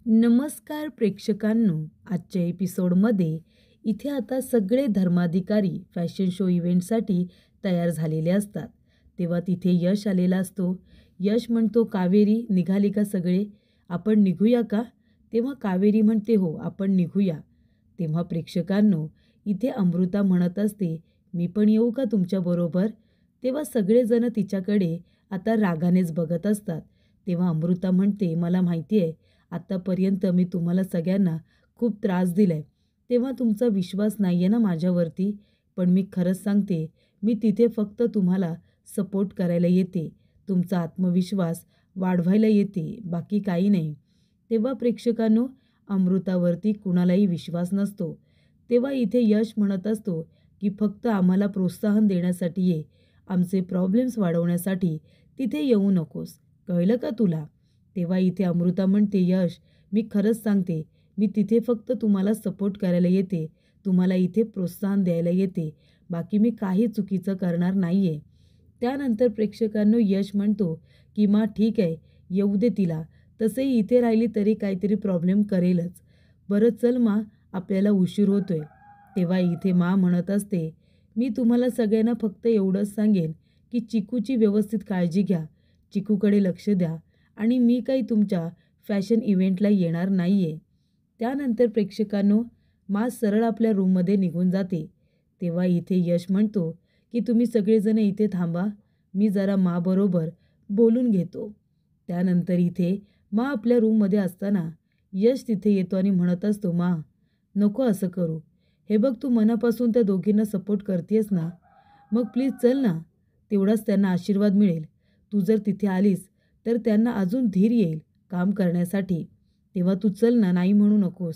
नमस्कार प्रेक्षकांनो, आजच्या एपिसोडमध्ये इथे आता सगळे धर्माधिकारी फॅशन शो इव्हेंटसाठी तयार झालेले असतात. तेव्हा तिथे यश आलेला असतो. यश म्हणतो, कावेरी निघाली का सगळे? आपण निघूया का? तेव्हा कावेरी म्हणते, हो आपण निघूया. तेव्हा प्रेक्षकांनो, इथे अमृता म्हणत असते, मी पण येऊ का तुमच्याबरोबर? तेव्हा सगळेजण तिच्याकडे आता रागानेच बघत असतात. तेव्हा अमृता म्हणते, मला माहिती आहे आत्तापर्यंत मी तुम्हाला सगळ्यांना खूप त्रास दिला आहे, तेव्हा तुमचा विश्वास नाही आहे ना माझ्यावरती. पण मी खरंच सांगते, मी तिथे फक्त तुम्हाला सपोर्ट करायला येते, तुमचा आत्मविश्वास वाढवायला येते, बाकी काही नाही. तेव्हा प्रेक्षकांनो, अमृतावरती कुणालाही विश्वास नसतो. तेव्हा इथे यश म्हणत असतो की फक्त आम्हाला प्रोत्साहन देण्यासाठी ये, आमचे प्रॉब्लेम्स वाढवण्यासाठी तिथे येऊ नकोस, कळलं का तुला? तेव्हा इथे अमृता म्हणते, यश मी खरंच सांगते, मी तिथे फक्त तुम्हाला सपोर्ट करायला येते, तुम्हाला इथे प्रोत्साहन द्यायला येते, बाकी मी काही चुकीचं करणार नाही आहे. त्यानंतर प्रेक्षकांनो, यश म्हणतो की मा ठीक आहे, येऊ दे तिला, तसंही इथे राहिली तरी काहीतरी प्रॉब्लेम करेलच. बरं चल मा, आपल्याला उशीर होतोय. तेव्हा इथे मा म्हणत असते, मी तुम्हाला सगळ्यांना फक्त एवढंच सांगेन की चिकूची व्यवस्थित काळजी घ्या, चिकूकडे लक्ष द्या, आणि मी काही तुमच्या फॅशन इव्हेंटला येणार नाही आहे. त्यानंतर प्रेक्षकांनो, मा सरळ आपल्या रूममध्ये निघून जाते. तेव्हा इथे यश म्हणतो की तुम्ही सगळेजण इथे थांबा, मी जरा माबरोबर बोलून घेतो. त्यानंतर इथे मा आपल्या रूममध्ये असताना यश तिथे येतो आणि म्हणत असतो, मा नको असं करू, हे बघ तू मनापासून त्या दोघींना सपोर्ट करतेस ना, मग प्लीज चल ना, तेवढाच त्यांना आशीर्वाद मिळेल. तू जर तिथे आलीस तर त्यांना अजून धीर येईल काम करण्यासाठी, तेव्हा तू चल ना, नाही म्हणू नकोस.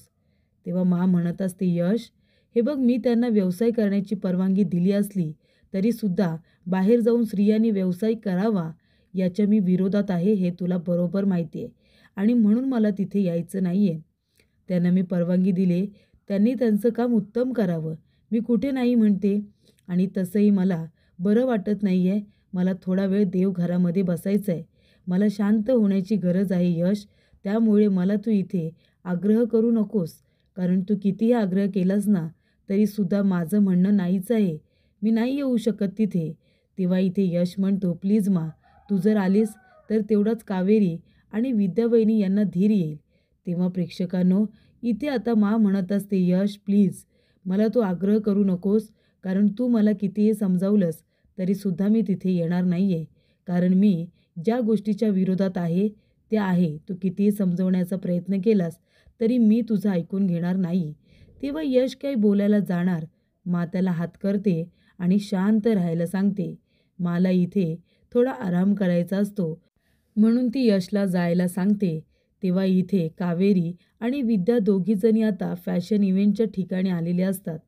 तेव्हा मा म्हणत असते, यश हे बघ, मी त्यांना व्यवसाय करण्याची परवानगी दिली असली तरीसुद्धा बाहेर जाऊन स्त्रियांनी व्यवसाय करावा याच्या मी विरोधात आहे, हे तुला बरोबर माहिती आहे, आणि म्हणून मला तिथे यायचं नाही आहे. त्यांना मी परवानगी दिली, त्यांनी त्यांचं काम उत्तम करावं, मी कुठे नाही म्हणते. आणि तसंही मला बरं वाटत नाही आहे, मला थोडा वेळ देवघरामध्ये बसायचं आहे, मला शांत होण्याची गरज आहे यश, त्यामुळे मला तू इथे आग्रह करू नकोस, कारण तू कितीही आग्रह केलास ना तरीसुद्धा माझं म्हणणं नाहीच आहे, मी नाही येऊ शकत तिथे. तेव्हा इथे यश म्हणतो, प्लीज मा, तू जर आलीस तर तेवढाच कावेरी आणि विद्यावहिनी यांना धीर येईल. तेव्हा प्रेक्षकांनो, इथे आता मा म्हणत असते, यश प्लीज मला तू आग्रह करू नकोस, कारण तू मला कितीही समजावलंस तरीसुद्धा मी तिथे येणार नाही आहे, कारण मी ज्या गोष्टीच्या विरोधात आहे ते आहे. तू कितीही समजवण्याचा प्रयत्न केलास तरी मी तुझं ऐकून घेणार नाही. तेव्हा यश काही बोलायला जाणार, मा त्याला हात करते आणि शांत राहायला सांगते. मला इथे थोडा आराम करायचा असतो, म्हणून ती यशला जायला सांगते. तेव्हा इथे कावेरी आणि विद्या दोघीजणी आता फॅशन इव्हेंटच्या ठिकाणी आलेले असतात.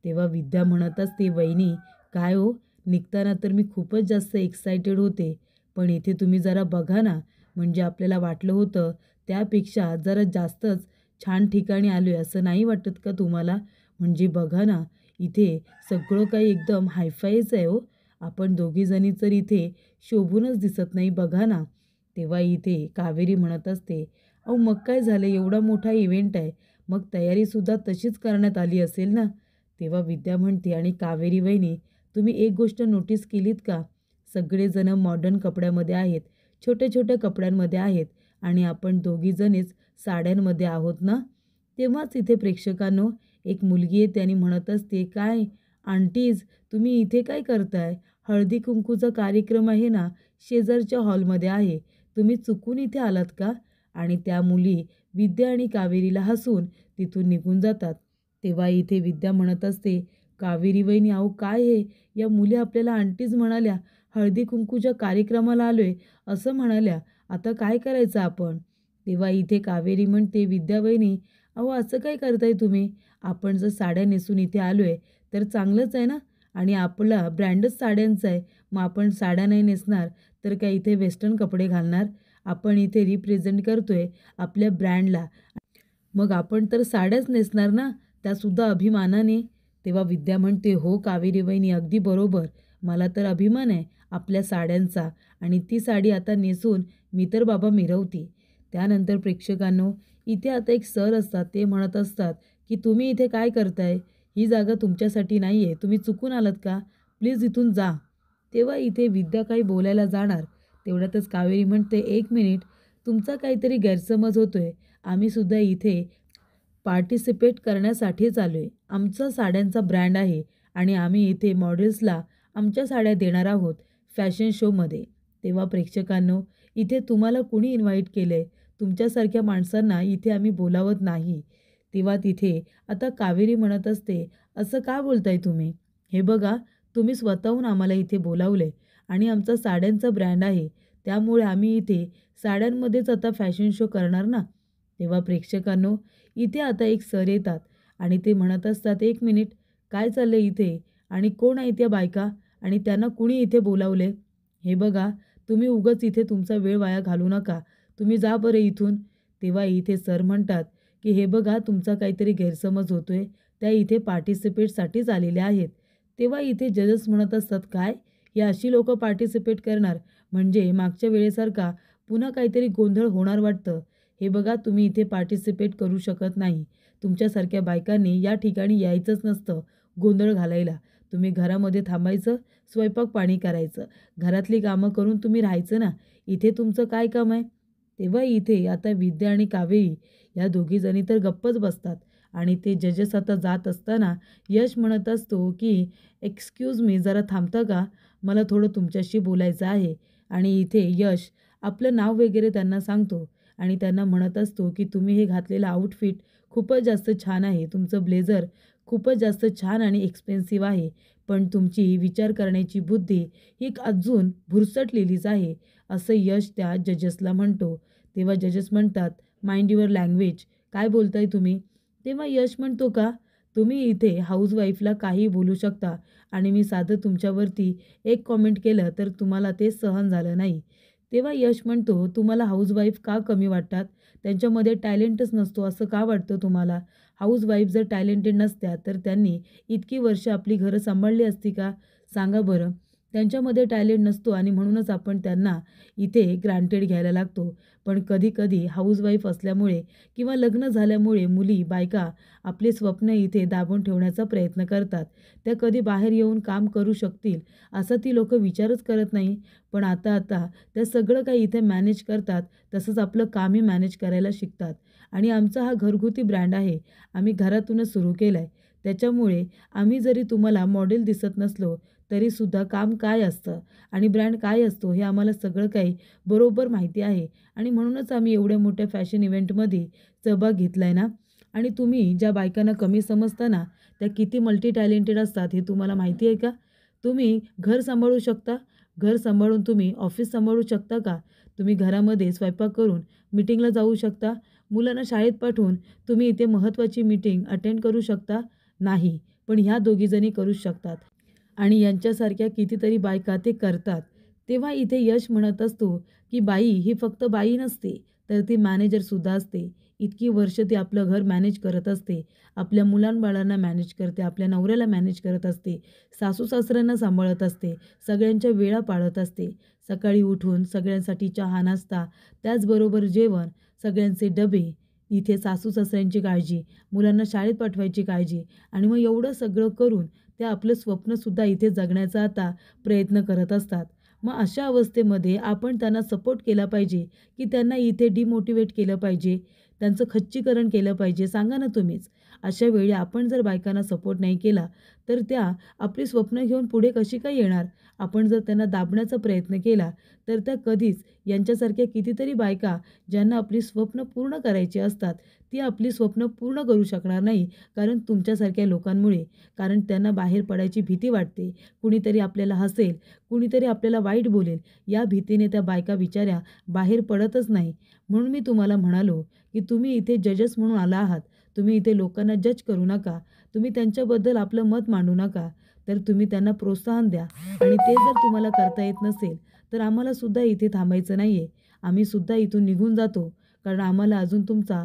तेव्हा विद्या म्हणत असते, वहिनी काय हो, निघताना तर मी खूपच जास्त एक्सायटेड होते, पण इथे तुम्ही जरा बघा ना, म्हणजे आपल्याला वाटलं होतं त्यापेक्षा जरा जास्तच छान ठिकाणी आलो आहे, असं नाही वाटत का तुम्हाला? म्हणजे बघा ना, इथे सगळं काही एकदम हायफायच आहे हो, आपण दोघीजणी तर इथे शोभूनच दिसत नाही, बघा ना. तेव्हा इथे कावेरी म्हणत असते, अहो मग काय झालं, एवढा मोठा इव्हेंट आहे, मग तयारीसुद्धा तशीच करण्यात आली असेल ना. तेव्हा विद्या म्हणते, आणि कावेरी वहिनी, तुम्ही एक गोष्ट नोटीस केलीत का, सगळेजणं मॉडर्न कपड्यामध्ये आहेत, छोट्या छोट्या कपड्यांमध्ये आहेत, आणि आपण दोघीजणीच साड्यांमध्ये आहोत ना. तेव्हाच इथे प्रेक्षकांनो, एक मुलगी येते आणि म्हणत असते, काय आंटीज, तुम्ही इथे काय करताय? हळदी कुंकूचा कार्यक्रम आहे ना, शेजारच्या हॉलमध्ये आहे, तुम्ही चुकून इथे आलात का? आणि त्या मुली विद्या आणि कावेरीला हसून तिथून निघून जातात. तेव्हा इथे विद्या म्हणत असते, कावेरी वहिनी अहो काय हे, या मुली आपल्याला आंटीज म्हणाल्या, हळदी कुंकूच्या कार्यक्रमाला आलोय असं म्हणाल्या, आता काय करायचं आपण? तेव्हा इथे कावेरी म्हणते, विद्या वहिनी अहो असं काय करताय तुम्ही, आपण जर साड्या नेसून इथे आलोय तर चांगलंच आहे ना, आणि आपला ब्रँडच साड्यांचा आहे, मग आपण साड्या नाही नेसणार तर काय इथे वेस्टर्न कपडे घालणार? आपण इथे रिप्रेझेंट करतोय आपल्या ब्रँडला, मग आपण तर साड्याच नेसणार ना, त्यासुद्धा अभिमानाने. तेव्हा विद्या म्हणते, हो कावेरी वहिनी अगदी बरोबर, मला तर अभिमान आहे आपल्या साड्यांचा, आणि ती साडी आता नेसून मी तर बाबा मिरवते. त्यानंतर प्रेक्षकांनो, इथे आता एक सर असतात. ते म्हणत असतात की तुम्ही इथे काय करताय? ही जागा तुमच्यासाठी नाही आहे. तुम्ही चुकून आलात का? प्लीज इथून जा. तेव्हा इथे विद्या काही बोलायला जाणार, तेवढ्यातच कावेरी म्हणते, "एक मिनिट, तुमचा काहीतरी गैरसमज होतोय. आम्हीसुद्धा इथे पार्टिसिपेट करण्यासाठीच आलो आहे. आमचा साड्यांचा ब्रँड आहे आणि आम्ही इथे मॉडेल्सला आमच्या साड्या देणार आहोत फॅशन शोमध्ये." तेव्हा प्रेक्षकांनो, इथे तुम्हाला कुणी इन्व्हाइट केलं आहे? तुमच्यासारख्या माणसांना इथे आम्ही बोलावत नाही. तेव्हा तिथे आता कावेरी म्हणत असते, "असं का बोलताय तुम्ही? हे बघा, तुम्ही स्वतःहून आम्हाला इथे बोलावलं आहे आणि आमचा साड्यांचा ब्रँड आहे. त्यामुळे आम्ही इथे साड्यांमध्येच आता फॅशन शो करणार ना." तेव्हा प्रेक्षकांनो, इथे आता एक सर येतात आणि ते म्हणत असतात, "एक मिनिट, काय चाललं आहे इथे? आणि कोण आहे त्या बायका? आणि त्यांना कुणी इथे बोलावले? हे बघा, तुम्ही उगाच इथे तुमचा वेळ वाया घालवू नका. तुम्ही जा बरं इथून." तेव्हा इथे सर म्हणतात की "हे बघा, तुमचा काहीतरी गैरसमज होतोय. त्या इथे पार्टिसिपेटसाठीच आलेल्या आहेत." तेव्हा इथे जजेस म्हणत असतात, "काय? ही अशी लोकं पार्टिसिपेट करणार? म्हणजे मागच्या वेळेसारखा पुन्हा काहीतरी गोंधळ होणार वाटतं. हे बघा, तुम्ही इथे पार्टिसिपेट करू शकत नाही. तुमच्यासारख्या बायकांनी या ठिकाणी यायचंच नसतं गोंधळ घालायला. तुम्ही घरामध्ये थांबायचं, स्वयंपाक पाणी करायचं. घरातली कामं करून तुम्ही राहायचं ना. इथे तुमचं काय काम आहे?" तेव्हा इथे आता विद्या आणि कावेरी या दोघीजणी तर गप्पच बसतात आणि ते जजेस आता जात असताना यश म्हणत असतो की "एक्सक्यूज मी, जरा थांबता का? मला थोडं तुमच्याशी बोलायचं आहे." आणि इथे यश आपलं नाव वगैरे त्यांना सांगतो आणि त्यांना म्हणत असतो की "तुम्ही हे घातलेलं आउटफिट खूपच जास्त छान आहे. तुमचं ब्लेझर खूपच जास्त छान आणि एक्सपेन्सिव्ह आहे. पण तुमची विचार करण्याची बुद्धी ही अजून भुरसटलेलीच आहे." असं यश त्या जजेसला म्हणतो. तेव्हा जजेस म्हणतात, "माइंड युअर लँग्वेज. काय बोलताय तुम्ही?" तेव्हा यश म्हणतो, "का? तुम्ही इथे हाऊसवाईफला काहीही बोलू शकता आणि मी साधं तुमच्यावरती एक कॉमेंट केलं तर तुम्हाला ते सहन झालं नाही." तेव्हा यश म्हणतो, "तुम्हाला हाऊसवाईफ का कमी वाटतात? त्यांच्यामध्ये टॅलेंटच नसतो असं का वाटतं तुम्हाला? हाऊसवाईफ जर टॅलेंटेड नसत्या तर त्यांनी इतकी वर्ष आपली घरं सांभाळली असती का? सांगा बरं." त्यांच्यामध्ये टॅलेंट नसतो आणि म्हणूनच आपण त्यांना इथे ग्रांटेड घ्यायला लागतो. पण कधी-कधी हाऊसवाईफ असल्यामुळे किंवा लग्न झाल्यामुळे मुली, बायका आपले स्वप्न इथे दाबून ठेवण्याचा प्रयत्न करतात. त्या कधी बाहेर येऊन काम करू शकतील असा ती लोकं विचारच करत नाही. पण आता त्या सगळं काही इथे मॅनेज करतात. तसंच आपलं कामही मॅनेज करायला शिकतात. आणि आमचा हा घरगुती ब्रँड आहे. आम्ही घरातूनच सुरू केला आहे. त्याच्यामुळे आम्ही जरी तुम्हाला मॉडेल दिसत नसलो तरीसुद्धा काम काय असतं आणि ब्रँड काय असतो हे आम्हाला सगळं काही बरोबर माहिती आहे. आणि म्हणूनच आम्ही एवढ्या मोठ्या फॅशन इव्हेंटमध्ये सहभाग घेतला आहे ना. आणि तुम्ही ज्या बायकांना कमी समजता ना, त्या किती मल्टी टॅलेंटेड असतात हे तुम्हाला माहिती आहे का? तुम्ही घर सांभाळू शकता. घर सांभाळून तुम्ही ऑफिस सांभाळू शकता का? तुम्ही घरामध्ये स्वयंपाक करून मीटिंगला जाऊ शकता. मुलांना शाळेत पाठवून तुम्ही इथे महत्त्वाची मीटिंग अटेंड करू शकता? नाही. पण ह्या दोघीजणी करू शकतात. आणि यांच्यासारख्या कितीतरी बायका ते करतात. तेव्हा इथे यश म्हणत असतो की "बाई ही फक्त बाई नसते, तर ती मॅनेजरसुद्धा असते. इतकी वर्ष ती आपलं घर मॅनेज करत असते. आपल्या मुलांबाळांना मॅनेज करते, आपल्या नवऱ्याला मॅनेज करत असते, सासू-सासऱ्यांना सांभाळत असते, सगळ्यांच्या वेळा पाळत असते. सकाळी उठून सगळ्यांसाठी चहा, नाश्ता, त्याचबरोबर जेवण, सगळ्यांचे डबे, इथे सासू-सासऱ्यांची काळजी, मुलांना शाळेत पाठवायची काळजी आणि मग एवढं सगळं करून त्या आपलं स्वप्नसुद्धा इथे जगण्याचा आता प्रयत्न करत असतात. मग अशा अवस्थेमध्ये आपण त्यांना सपोर्ट केला पाहिजे की त्यांना इथे डिमोटिवेट केलं पाहिजे, त्यांचं खच्चीकरण केलं पाहिजे? सांगा ना तुम्हीच. अशा वेळी आपण जर बायकांना सपोर्ट नाही केला तर त्या आपली स्वप्न घेऊन पुढे कशी काय येणार? आपण जर त्यांना दाबण्याचा प्रयत्न केला तर त्या कधीच यांच्यासारख्या कितीतरी बायका ज्यांना आपली स्वप्न पूर्ण करायची असतात, ती आपली स्वप्न पूर्ण करू शकणार नाही. कारण तुमच्यासारख्या लोकांमुळे. कारण त्यांना बाहेर पडायची भीती वाटते. कुणीतरी आपल्याला हसेल, कुणीतरी आपल्याला वाईट बोलेल, या भीतीने त्या बायका बिचाऱ्या बाहेर पडतच नाही. म्हणून मी तुम्हाला म्हणालो की तुम्ही इथे जजेस म्हणून आला आहात. तुम्ही इथे लोकांना जज करू नका. तुम्ही त्यांच्याबद्दल आपलं मत मांडू नका. तर तुम्ही त्यांना प्रोत्साहन द्या आणि ते जर तुम्हाला करता येत नसेल तर आम्हालासुद्धा इथे थांबायचं नाही आहे. आम्हीसुद्धा इथून निघून जातो. कारण आम्हाला अजून तुमचा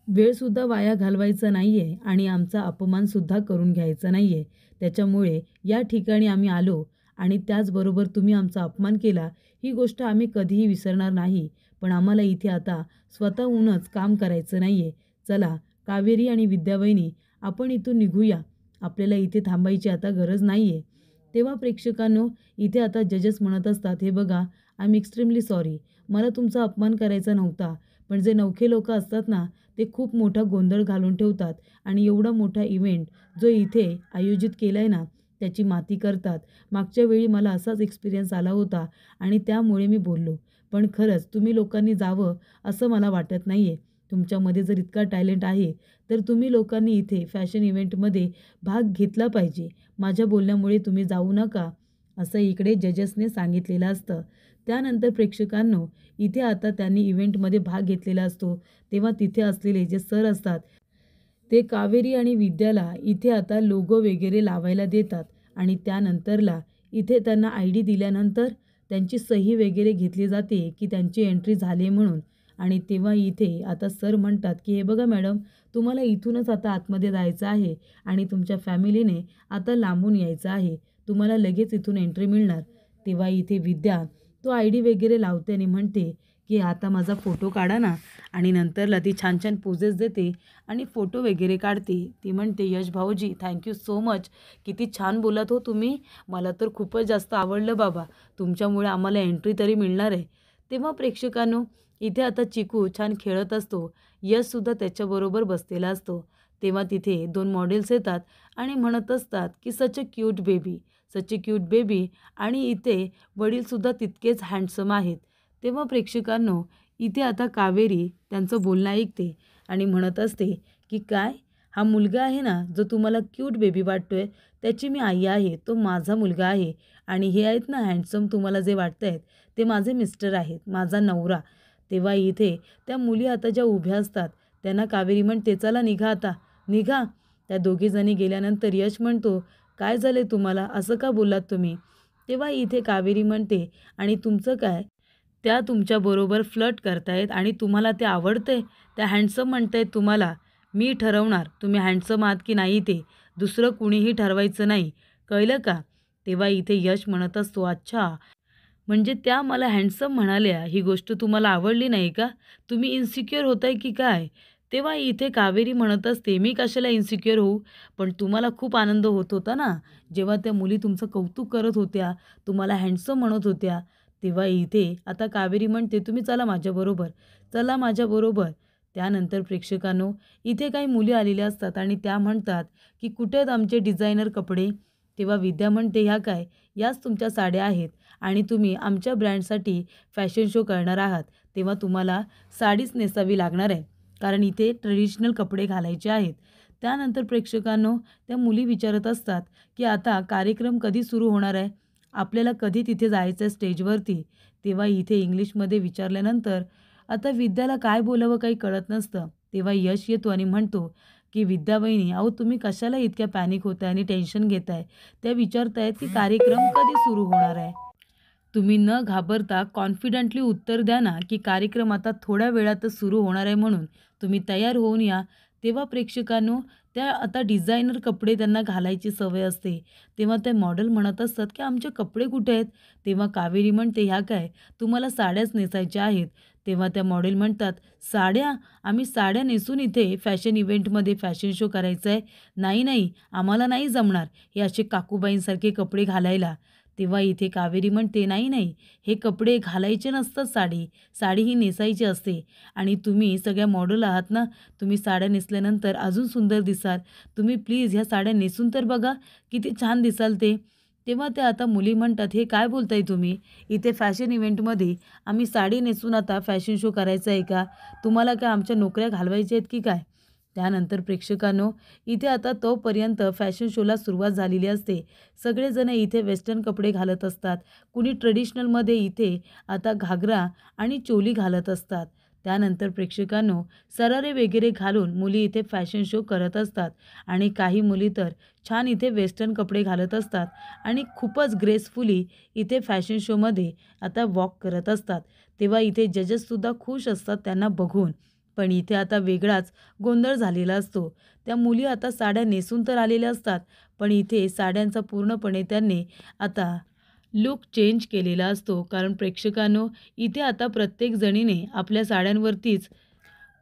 वेळसुद्धा वाया घालवायचा नाही आहे आणि आमचा अपमानसुद्धा करून घ्यायचा नाही आहे. त्याच्यामुळे या ठिकाणी आम्ही आलो आणि त्याचबरोबर तुम्ही आमचा अपमान केला, ही गोष्ट आम्ही कधीही विसरणार नाही. पण आम्हाला इथे आता स्वतःहूनच काम करायचं नाही आहे. चला कावेरी आणि विद्यावहिनी, आपण इथून निघूया. आपल्याला इथे थांबायची आता गरज नाही आहे. तेव्हा प्रेक्षकांनो, इथे आता जजेस म्हणत असतात, हे बघा, आय एम एक्स्ट्रीमली सॉरी. मला तुमचा अपमान करायचा नव्हता. पण जे नवखे लोकं असतात ना, ते खूप मोठा गोंधळ घालून ठेवतात आणि एवढा मोठा इव्हेंट जो इथे आयोजित केला आहे ना, त्याची माती करतात. मागच्या वेळी मला असाच एक्सपिरियन्स आला होता आणि त्यामुळे मी बोललो. पण खरंच तुम्ही लोकांनी जावं असं मला वाटत नाही आहे. तुमच्यामध्ये जर इतका टॅलेंट आहे, तर तुम्ही लोकांनी इथे फॅशन इव्हेंटमध्ये भाग घेतला पाहिजे. माझ्या बोलण्यामुळे तुम्ही जाऊ नका, असं इकडे जजेसने सांगितलेलं असतं. त्यानंतर प्रेक्षकांनो, इथे आता त्यांनी इव्हेंटमध्ये भाग घेतलेला असतो. तेव्हा तिथे असलेले जे सर असतात, ते कावेरी आणि विद्याला इथे आता लोगो वगैरे लावायला देतात आणि त्यानंतरला इथे त्यांना ID दिल्यानंतर त्यांची सही वगैरे घेतली जाते की त्यांची एंट्री झाली म्हणून. आणि तेव्हा इथे आता सर म्हणतात की हे बघा मॅडम, तुम्हाला इथूनच आता आतमध्ये जायचं आहे आणि तुमच्या फॅमिलीने आता लांबून यायचं आहे. तुम्हाला लगेच इथून एंट्री मिळणार. तेव्हा इथे विद्या तो ID वगैरे लावते आणि म्हणते की आता माझा फोटो काढा ना. आणि नंतरला ती छान छान पोजेस देते आणि फोटो वगैरे काढते. ती म्हणते, यश भाऊजी, थँक्यू सो मच. किती छान बोलत हो तुम्ही. मला तर खूपच जास्त आवडलं बाबा. तुमच्यामुळे आम्हाला एंट्री तरी मिळणार आहे. तेव्हा प्रेक्षकांनो, इथे आता चिकू छान खेळत असतो. यशसुद्धा त्याच्याबरोबर बसलेला असतो. तेव्हा तिथे 2 मॉडेल्स येतात आणि म्हणत असतात की such a cute baby, such a cute baby. आणि इथे वडीलसुद्धा तितकेच हँडसम आहेत. तेव्हा प्रेक्षकांनो, इथे आता कावेरी त्यांचं बोलणं ऐकते आणि म्हणत असते की काय, हा मुलगा आहे ना जो तुम्हाला क्यूट बेबी वाटतोय, त्याची मी आई आहे. तो माझा मुलगा आहे. आणि हे आहेत ना हँडसम तुम्हाला जे वाटत आहेत, ते माझे मिस्टर आहेत, माझा नवरा. तेव्हा इथे त्या मुली आता ज्या उभ्या असतात त्यांना कावेरी म्हणते, चला निघा आता, निघा. त्या दोघीजणी गेल्यानंतर यश म्हणतो, काय झाले तुम्हाला, असं का बोललात तुम्ही? तेव्हा इथे कावेरी म्हणते, आणि तुमचं काय, त्या तुमच्याबरोबर फ्लर्ट करतायत आणि तुम्हाला ते आवडतंय, त्या हँडसम म्हणतायत तुम्हाला. मी ठरवणार तुम्ही हँडसम आहात की नाही ते. दुसरं कुणीही ठरवायचं नाही, कळलं का? तेव्हा इथे यश म्हणत असतो, अच्छा, म्हणजे त्या मला हँडसम म्हणाल्या, ही गोष्ट तुम्हाला आवडली नाही का? तुम्ही इन्सिक्युअर होताय की काय? तेव्हा इथे कावेरी म्हणत असते, मी कशाला इन्सिक्युअर होऊ? पण तुम्हाला खूप आनंद होत होता ना, जेव्हा त्या मुली तुमचं कौतुक करत होत्या, तुम्हाला हँडसम म्हणत होत्या. तेव्हा इथे आता कावेरी म्हणते, तुम्ही चला माझ्याबरोबर, चला माझ्याबरोबर. त्यानंतर प्रेक्षकांनो, इथे काही मुली आलेल्या असतात आणि त्या म्हणतात की कुठे आहेत आमचे डिझायनर कपडे? तेव्हा विद्या म्हणते, ह्या काय, याच तुमच्या साड्या आहेत आणि तुम्ही आमच्या ब्रँडसाठी फॅशन शो करणार आहात, तेव्हा तुम्हाला साडीच नेसावी लागणार आहे, कारण इथे ट्रेडिशनल कपडे घालायचे आहेत. त्यानंतर प्रेक्षकांनो, त्या मुली विचारत असतात की आता कार्यक्रम कधी सुरू होणार आहे, आपल्याला कधी तिथे जायचं आहे स्टेजवरती? तेव्हा इथे इंग्लिशमध्ये विचारल्यानंतर आता विद्याला काय बोलावं काही कळत नसतं. तेव्हा यश येतो आणि म्हणतो की विद्या वहिनी, अहो तुम्ही कशाला इतक्या पॅनिक होताय आणि टेन्शन घेताय? त्या विचारतायत की कार्यक्रम कधी सुरू होणार आहे. तुम्ही न घाबरता कॉन्फिडंटली उत्तर द्या ना की कार्यक्रम आता थोड्या वेळातच सुरू होणार आहे म्हणून. तुम्ही तयार होऊन या. तेव्हा प्रेक्षकांनो, त्या आता डिझायनर कपडे त्यांना घालायची सवय असते. तेव्हा त्या मॉडेल म्हणत असतात की आमचे कपडे कुठे आहेत? तेव्हा कावेरी म्हणते, ह्या काय, तुम्हाला साड्याच नेसायच्या आहेत. तेव्हा त्या मॉडेल म्हणतात, साड्या? आम्ही साड्या नेसून इथे फॅशन इव्हेंटमध्ये फॅशन शो करायचा आहे? नाही नाही, आम्हाला नाही जमणार हे असे काकूबाईंसारखे कपडे घालायला. तेव्हा इथे कावेरी म्हणते, नाही नाही, हे कपडे घालायचे नसतात, साडी ही नेसायची असते. आणि तुम्ही सगळ्या मॉडेल आहात ना, तुम्ही साड्या नेसल्यानंतर अजून सुंदर दिसाल. तुम्ही प्लीज ह्या साड्या नेसून तर बघा, किती छान दिसाल ते. तेव्हा त्या आता मुली म्हणतात, हे काय बोलताय तुम्ही? इथे फॅशन इव्हेंटमध्ये आम्ही साडी नेसून आता फॅशन शो करायचा आहे का? तुम्हाला काय आमच्या नोकऱ्या घालवायच्या आहेत की काय? त्यानंतर प्रेक्षकांनो, इथे आता तोपर्यंत फॅशन शोला सुरुवात झालेली असते. सगळेजण इथे वेस्टर्न कपडे घालत असतात. कुणी ट्रेडिशनलमध्ये इथे आता घागरा आणि चोली घालत असतात. त्यानंतर प्रेक्षकांनो, सरारे वगैरे घालून मुली इथे फॅशन शो करत असतात आणि काही मुली तर छान इथे वेस्टर्न कपडे घालत असतात आणि खूपच ग्रेसफुली इथे फॅशन शोमध्ये आता वॉक करत असतात. तेव्हा इथे जजेससुद्धा खुश असतात त्यांना बघून. पण इथे आता वेगळाच गोंधळ झालेला असतो. त्या मुली आता साड्या नेसून तर आलेल्या असतात, पण इथे साड्यांचा पूर्णपणे त्यांनी आता लूक चेंज केलेला असतो. कारण प्रेक्षकांनो, इथे आता प्रत्येक जणीने आपल्या साड्यांवरतीच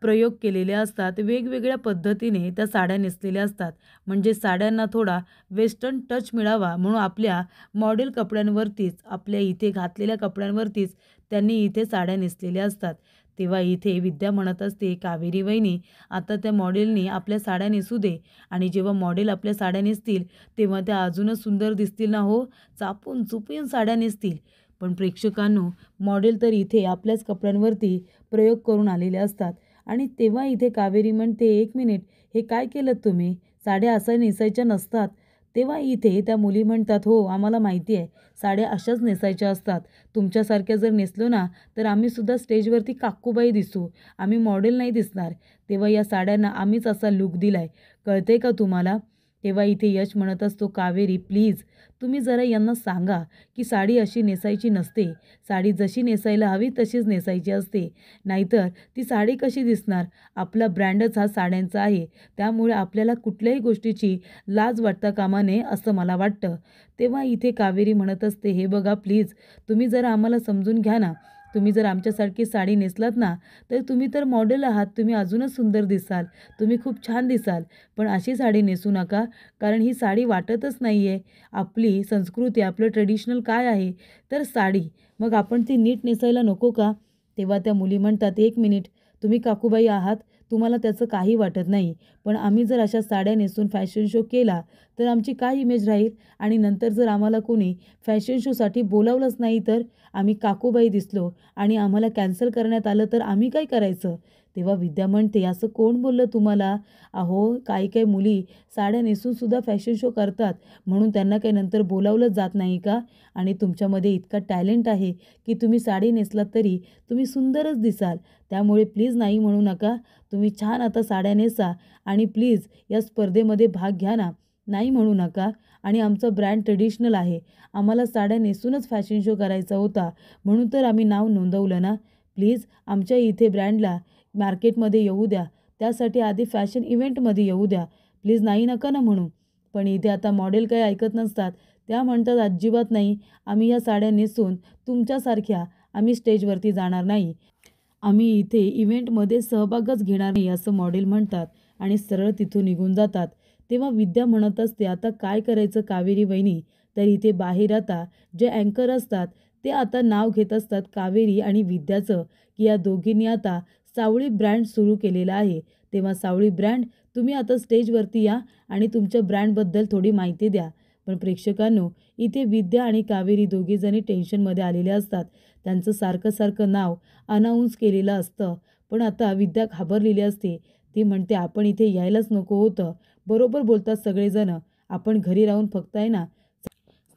प्रयोग केलेले असतात. वेगवेगळ्या पद्धतीने त्या साड्या नेसलेल्या असतात. म्हणजे साड्यांना थोडा वेस्टर्न टच मिळावा म्हणून आपल्या मॉडेल कपड्यांवरतीच, आपल्या इथे घातलेल्या कपड्यांवरतीच त्यांनी इथे साड्या नेसलेल्या असतात. तेव्हा इथे विद्या म्हणत असते, कावेरी वहिनी आता त्या मॉडेलनी आपल्या साड्या नेसू दे आणि जेव्हा मॉडेल आपल्या साड्या नेसतील तेव्हा त्या अजूनच सुंदर दिसतील ना हो, चापून चुपून साड्या नेसतील. पण प्रेक्षकांनो, मॉडेल तर इथे आपल्याच कपड्यांवरती प्रयोग करून आलेले असतात. आणि तेव्हा इथे कावेरी म्हणते, "एक मिनिट, हे काय केलं तुम्ही? साड्या अशा नेसायच्या नसतात." तेव्हा इथे त्या मुली म्हणतात, "हो, आम्हाला माहिती आहे, साड्या अशाच नेसायच्या असतात. तुमच्यासारख्या जर नेसलो ना, तर आम्हीसुद्धा स्टेजवरती काकूबाई दिसू, आम्ही मॉडेल नाही दिसणार. तेव्हा या साड्यांना आम्हीच असा लूक दिलाय, कळतंय का तुम्हाला?" तेव्हा इथे यश म्हणत असतो, "कावेरी प्लीज, तुम्ही जरा यांना सांगा की साडी अशी नेसायची नसते. साडी जशी नेसायला हवी तशीच नेसायची असते. नाहीतर ती साडी कशी दिसणार? आपला ब्रँडच हा साड्यांचा आहे. त्यामुळे आपल्याला कुठल्याही गोष्टीची लाज वाटता कामा नये असं मला वाटतं." तेव्हा इथे कावेरी म्हणत असते, "हे बघा प्लीज, तुम्ही जरा आम्हाला समजून घ्या ना. तुम्ही जर आमच्यासारखी साडी नेसलात ना, तर तुम्ही तर मॉडेल आहात. तुम्ही अजूनच सुंदर दिसाल. तुम्ही खूप छान दिसाल. पण अशी साडी नेसू नका, कारण ही साडी वाटतच नाही आहे. आपली संस्कृती, आपलं ट्रेडिशनल काय आहे? तर साडी. मग आपण ती नीट नेसायला नको का?" तेव्हा त्या मुली म्हणतात, "एक मिनिट, तुम्ही काकूबाई आहात, तुम्हाला त्याचं काही वाटत नाही. पण आम्ही जर अशा साड्या नेसून फॅशन शो केला, तर आमची काय इमेज राहील? आणि नंतर जर आम्हाला कोणी फॅशन शोसाठी बोलावलंच नाही तर? आम्ही काकूबाई दिसलो आणि आम्हाला कॅन्सल करण्यात आलं तर आम्ही काय करायचं?" तेव्हा विद्या म्हणते, "असं कोण बोललं तुम्हाला? अहो, काही मुली साड्या नेसूनसुद्धा फॅशन शो करतात, म्हणून त्यांना काही नंतर बोलावलंच जात नाही का? आणि तुमच्यामध्ये इतका टॅलेंट आहे की तुम्ही साडी नेसलात तरी तुम्ही सुंदरच दिसाल. त्यामुळे प्लीज नाही म्हणू नका. तुम्ही छान आता साड्या नेसा आणि प्लीज या स्पर्धेमध्ये भाग घ्या ना. नाही म्हणू नका. आणि आमचा ब्रँड ट्रेडिशनल आहे. आम्हाला साड्या नेसूनच फॅशन शो करायचा होता, म्हणून तर आम्ही नाव नोंदवलं ना. प्लीज आमच्या इथे ब्रँडला मार्केटमध्ये येऊ द्या. त्यासाठी आधी फॅशन इव्हेंटमध्ये येऊ द्या. प्लीज नाही नका ना म्हणू." पण इथे आता मॉडेल काही ऐकत नसतात. त्या म्हणतात, "अजिबात नाही. आम्ही ह्या साड्या नेसून तुमच्यासारख्या आम्ही स्टेजवरती जाणार नाही. आम्ही इथे इव्हेंटमध्ये सहभागच घेणार नाही," असं मॉडेल म्हणतात आणि सरळ तिथून निघून जातात. तेव्हा विद्या म्हणत असते, "आता काय करायचं कावेरी वहिनी?" तर इथे बाहेर आता जे अँकर असतात ते आता नाव घेत असतात कावेरी आणि विद्याचं, की या दोघींनी आता सावळी ब्रँड सुरू केलेला आहे. तेव्हा सावळी ब्रँड, तुम्ही आता स्टेजवरती या आणि तुमच्या ब्रँडबद्दल थोडी माहिती द्या. पण प्रेक्षकांनो, इथे विद्या आणि कावेरी दोघीजणी टेन्शनमध्ये आलेले असतात. त्यांचं सारखं नाव अनाऊन्स केलेलं असतं. पण आता विद्या घाबरलेली असते. ती म्हणते, "आपण इथे यायलाच नको होतं." बरोबर बोलतात सगळेजणं. आपण घरी राहून फक्त आहे ना,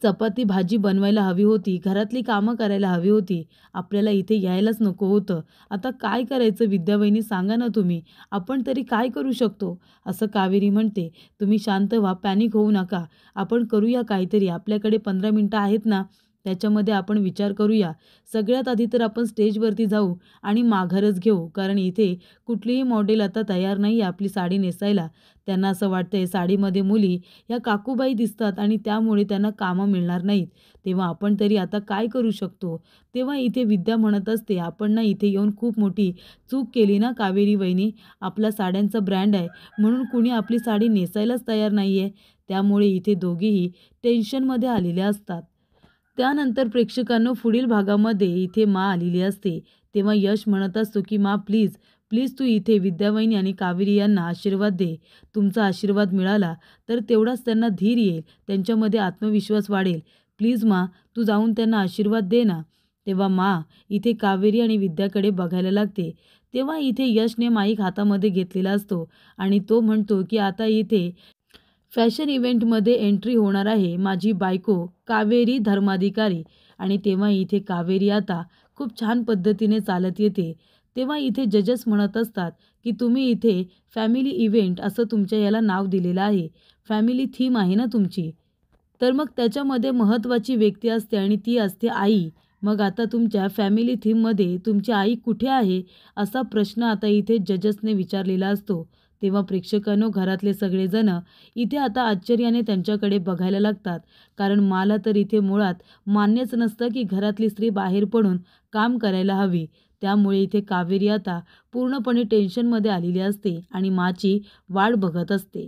चपाती भाजी बनवायला हवी होती, घरातली कामं करायला हवी होती. आपल्याला इथे यायलाच नको होतं. आता काय करायचं विद्या वहिनी, सांगा ना तुम्ही. आपण तरी काय करू शकतो?" असं कावेरी म्हणते. "तुम्ही शांत व्हा, पॅनिक होऊ नका. आपण करूया काहीतरी. आपल्याकडे 15 मिनिटं आहेत ना, त्याच्यामध्ये आपण विचार करूया. सगळ्यात आधी तर आपण स्टेजवरती जाऊ आणि माघारच घेऊ. कारण इथे कुठलीही मॉडेल आता तयार नाही आहे आपली साडी नेसायला. त्यांना असं वाटतंय साडीमध्ये मुली ह्या काकूबाई दिसतात आणि त्यामुळे त्यांना कामं मिळणार नाहीत. तेव्हा आपण तरी आता काय करू शकतो?" तेव्हा इथे विद्या म्हणत असते, "आपण ना इथे येऊन खूप मोठी चूक केली ना कावेरी वहिनी. आपला साड्यांचा ब्रँड आहे म्हणून कुणी आपली साडी नेसायलाच तयार नाही आहे." त्यामुळे इथे दोघीही टेन्शनमध्ये आलेल्या असतात. त्यानंतर प्रेक्षकांनो, पुढील भागामध्ये इथे मा आलेली असते. तेव्हा यश म्हणत असतो की "मा प्लीज, प्लीज तू इथे विद्यावहिनी आणि कावेरी यांना आशीर्वाद दे. तुमचा आशीर्वाद मिळाला तर तेवढाच त्यांना धीर येईल, त्यांच्यामध्ये आत्मविश्वास वाढेल. प्लीज मा, तू जाऊन त्यांना आशीर्वाद दे ना." तेव्हा मा इथे कावेरी आणि विद्याकडे बघायला लागते. तेव्हा इथे यशने माईक हातामध्ये घेतलेला असतो आणि तो म्हणतो की "आता इथे फॅशन इव्हेंटमध्ये एंट्री होणार आहे माझी बायको कावेरी धर्माधिकारी." आणि तेव्हा इथे कावेरी आता खूप छान पद्धतीने चालत येते. तेव्हा इथे जजेस म्हणत असतात की "तुम्ही इथे फॅमिली इव्हेंट असं तुमच्या याला नाव दिलेलं आहे. फॅमिली थीम आहे ना तुमची. तर मग त्याच्यामध्ये महत्त्वाची व्यक्ती असते आणि ती असते आई. मग आता तुमच्या फॅमिली थीममध्ये तुमची आई कुठे आहे?" असा प्रश्न आता इथे जजेसने विचारलेला असतो. तेव्हा प्रेक्षकांनो घरातले सगळेजण इथे आता आश्चर्याने त्यांच्याकडे बघायला लागतात. कारण मला तर इथे मुळात मान्यच नसतं की घरातली स्त्री बाहेर पडून काम करायला हवी. त्यामुळे इथे कावेरी आता पूर्णपणे टेन्शनमध्ये आलेली असते आणि माची वाट बघत असते.